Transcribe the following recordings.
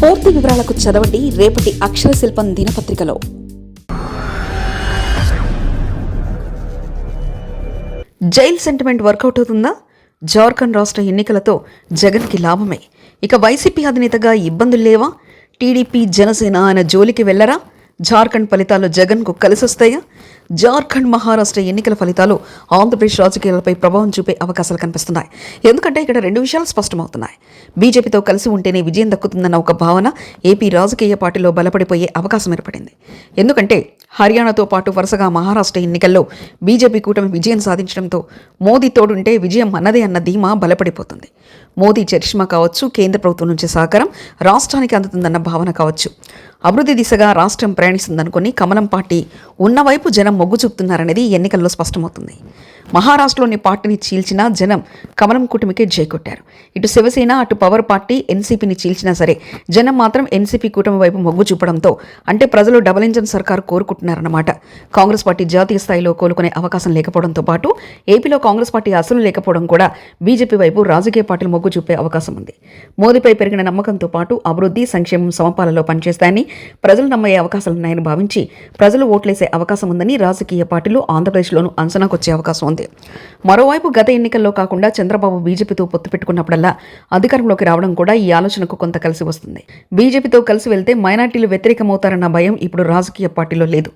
పూర్తి వివరాలకు చదవండి రేపటి అక్షర శిల్పం దినపత్రికలో. జైల్ సెంటిమెంట్ వర్కౌట్ అవుతుందా? జార్ఖండ్ రాష్ట్ర ఎన్నికలతో జగన్కి లాభమే. ఇక వైసీపీ అధినేతగా ఇబ్బందులు లేవా? టీడీపీ జనసేన ఆయన జోలికి వెళ్లరా? జార్ఖండ్ ఫలితాలు జగన్కు కలిసొస్తాయా? జార్ఖండ్ మహారాష్ట్ర ఎన్నికల ఫలితాలు ఆంధ్రప్రదేశ్ రాజకీయాలపై ప్రభావం చూపే అవకాశాలు కనిపిస్తున్నాయి. ఎందుకంటే ఇక్కడ రెండు విషయాలు స్పష్టమవుతున్నాయి. బీజేపీతో కలిసి ఉంటేనే విజయం దక్కుతుందన్న ఒక భావన ఏపీ రాజకీయ పార్టీలో బలపడిపోయే అవకాశం ఏర్పడింది. ఎందుకంటే హర్యానాతో పాటు వరుసగా మహారాష్ట్ర ఎన్నికల్లో బీజేపీ కూటమి విజయం సాధించడంతో మోదీ తోడుంటే విజయం అన్నదే అన్న ధీమా బలపడిపోతుంది. మోదీ చరిష్మా కావచ్చు, కేంద్ర ప్రభుత్వం నుంచి సహకారం రాష్ట్రానికి అందుతుందన్న భావన కావచ్చు, అభివృద్ధి దిశగా రాష్ట్రం ప్రయాణిస్తుందనుకుని కమలం పార్టీ ఉన్నవైపు జనం మొగ్గు చూపుతున్నారనేది ఎన్నికల్లో స్పష్టమవుతుంది. మహారాష్ట్రలోని పార్టీని చీల్చినా జనం కమలం కూటమికే జైకొట్టారు. ఇటు శివసేన, అటు పవర్ పార్టీ ఎన్సీపీని చీల్చినా సరే జనం మాత్రం ఎన్సీపీ కూటమి వైపు మొగ్గు చూపడంతో అంటే ప్రజలు డబుల్ ఇంజన్ సర్కారు కోరుకుంటున్నారన్నమాట. కాంగ్రెస్ పార్టీ జాతీయ స్థాయిలో కోలుకునే అవకాశం లేకపోవడంతో పాటు ఏపీలో కాంగ్రెస్ పార్టీ అసలు లేకపోవడం కూడా బీజేపీ వైపు రాజకీయ పార్టీలు మొగ్గు చూపే అవకాశం ఉంది. మోదీపై పెరిగిన నమ్మకంతో పాటు అభివృద్ధి, సంక్షేమం సమపాలలో పనిచేస్తాయని ప్రజలు నమ్మయ్యే అవకాశాలున్నాయని భావించి ప్రజలు ఓట్లేసే అవకాశం ఉందని రాజకీయ పార్టీలు ఆంధ్రప్రదేశ్లోనూ అంచనాకొచ్చే అవకాశం ఉంది. మరోవైపు గత ఎన్నికల్లో కాకుండా చంద్రబాబు బీజేపీతో పొత్తు పెట్టుకున్నప్పుడల్లా అధికారంలోకి రావడం కూడా ఈ ఆలోచనకు కొంత కలిసి వస్తుంది. బీజేపీతో కలిసి వెళ్తే మైనార్టీలు వ్యతిరేకమవుతారన్న భయం ఇప్పుడు రాజకీయ పార్టీలో లేదు.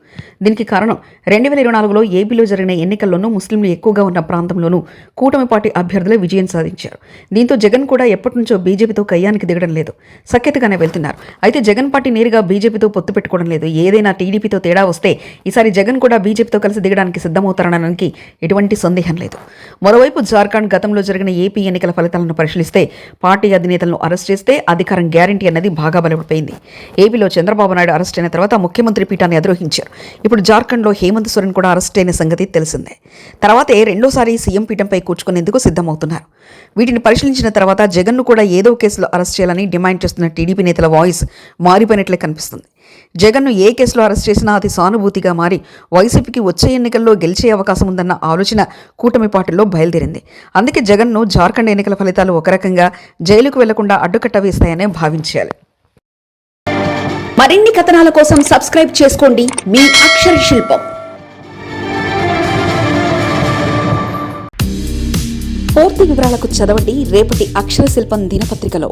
దీనికి కారణం 2024లో ఏపీలో జరిగిన ఎన్నికల్లోనూ ముస్లింలు ఎక్కువగా ఉన్న ప్రాంతంలోనూ కూటమి పార్టీ అభ్యర్థులే విజయం సాధించారు. దీంతో జగన్ కూడా ఎప్పటి నుంచో బీజేపీతో కయ్యానికి దిగడం లేదు, సఖ్యతగానే వెళ్తున్నారు. అయితే జగన్ పార్టీ నేరుగా బీజేపీతో పొత్తు పెట్టుకోవడం లేదు. ఏదైనా టీడీపీతో తేడా వస్తే ఈసారి జగన్ కూడా బీజేపీతో కలిసి దిగడానికి సిద్ధమవుతారనడానికి ఎటువంటి సందేహం లేదు. మరోవైపు జార్ఖండ్ గతంలో జరిగిన ఏపీ ఎన్నికల ఫలితాలను పరిశీలిస్తే పార్టీ అధినేతలను అరెస్ట్ చేస్తే అధికారం గ్యారంటీ అన్నది బాగా బలపడిపోయింది. ఏపీలో చంద్రబాబు నాయుడు అరెస్ట్ అయిన తర్వాత ముఖ్యమంత్రి పీఠాన్ని అధిరోహించారు. ఇప్పుడు జార్ఖండ్లో హేమంత్ సోరెన్ కూడా అరెస్ట్ అయిన సంగతి తెలిసిందే. తర్వాతే రెండోసారి సీఎం పీఠంపై కూర్చుకునేందుకు సిద్ధమవుతున్నారు. వీటిని పరిశీలించిన తర్వాత జగన్ను కూడా ఏదో కేసులో అరెస్ట్ చేయాలని డిమాండ్ చేస్తున్న టీడీపీ నేతల వాయిస్ మారిపోయినట్లే కనిపిస్తుంది. జగన్ను ఏ కేసులో అరెస్ట్ చేసినా అది సానుభూతిగా మారి వైసీపీకి వచ్చే ఎన్నికల్లో గెలిచే అవకాశం ఉందన్న ఆలోచన కూటమి పార్టీలో బయలుదేరింది. అందుకే జగన్ను జార్ఖండ్ ఎన్నికల ఫలితాలు ఒక రకంగా జైలుకు వెళ్లకుండా అడ్డుకట్ట వేస్తాయనే భావించాలి. మరిన్ని కథనాల కోసం సబ్స్క్రైబ్ చేసుకోండి మీ అక్షర శిల్పం. పూర్తి వివరాలకు చదవండి రేపటి అక్షర శిల్పం దినపత్రికలో.